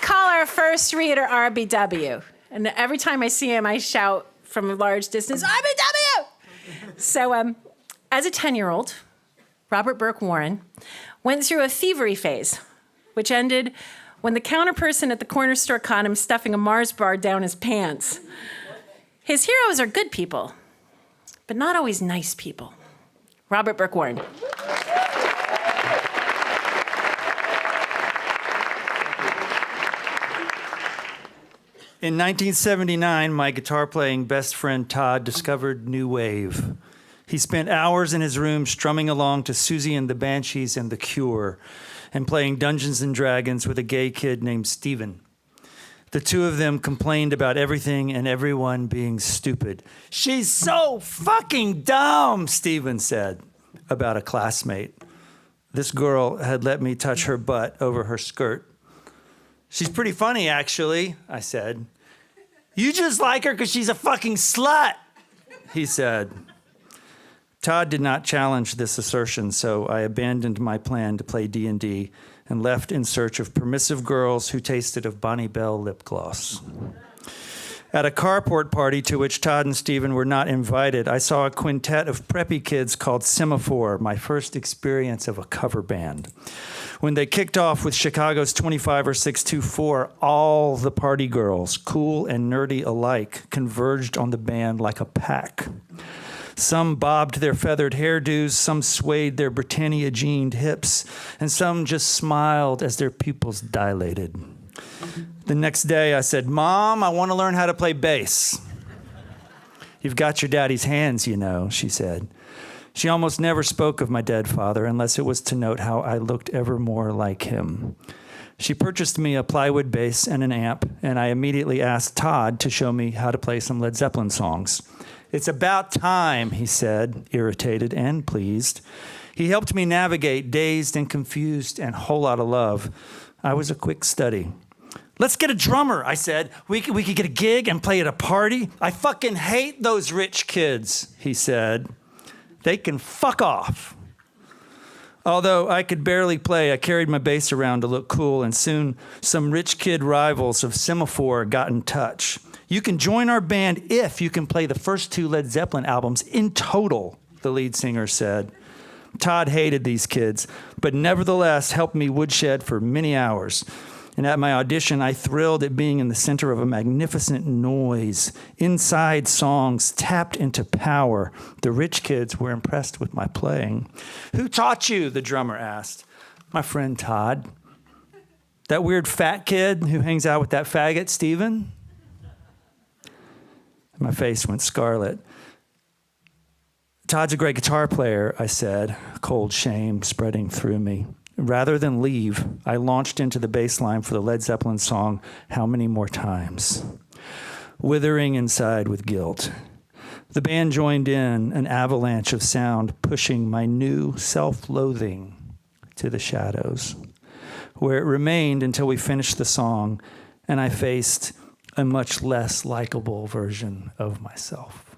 call our first reader RBW. And every time I see him, I shout from a large distance, RBW! So as a 10-year-old, Robert Burke Warren went through a thievery phase, which ended when the counter person at the corner store caught him stuffing a Mars bar down his pants. His heroes are good people, but not always nice people. Robert Burke Warren. In 1979, my guitar-playing best friend Todd discovered New Wave. He spent hours in his room strumming along to Susie and the Banshees and The Cure and playing Dungeons and Dragons with a gay kid named Steven. The two of them complained about everything and everyone being stupid. "She's so fucking dumb," Steven said about a classmate. This girl had let me touch her butt over her skirt. "She's pretty funny, actually," I said. "You just like her because she's a fucking slut," he said. Todd did not challenge this assertion, so I abandoned my plan to play D&D and left in search of permissive girls who tasted of Bonnie Bell lip gloss. At a carport party to which Todd and Steven were not invited, I saw a quintet of preppy kids called Semaphore, my first experience of a cover band. When they kicked off with Chicago's 25 or 624, all the party girls, cool and nerdy alike, converged on the band like a pack. Some bobbed their feathered hairdos, some swayed their Britannia jeaned hips, and some just smiled as their pupils dilated. The next day I said, "Mom, I want to learn how to play bass." "You've got your daddy's hands, you know," she said. She almost never spoke of my dead father unless it was to note how I looked ever more like him. She purchased me a plywood bass and an amp, and I immediately asked Todd to show me how to play some Led Zeppelin songs. "It's about time," he said, irritated and pleased. He helped me navigate, dazed and confused and a whole lot of love. I was a quick study. "Let's get a drummer," I said. We could get a gig and play at a party." "I fucking hate those rich kids," he said. "They can fuck off." Although I could barely play, I carried my bass around to look cool, and soon some rich kid rivals of Semaphore got in touch. "You can join our band if you can play the first 2 Led Zeppelin albums in total," the lead singer said. Todd hated these kids, but nevertheless helped me woodshed for many hours. And at my audition, I thrilled at being in the center of a magnificent noise. Inside songs tapped into power. The rich kids were impressed with my playing. "Who taught you?" the drummer asked. "My friend Todd." "That weird fat kid who hangs out with that faggot, Steven?" My face went scarlet. "Todd's a great guitar player," I said, cold shame spreading through me. Rather than leave, I launched into the bass line for the Led Zeppelin song, "How Many More Times?" Withering inside with guilt. The band joined in, an avalanche of sound pushing my new self-loathing to the shadows, where it remained until we finished the song and I faced a much less likable version of myself.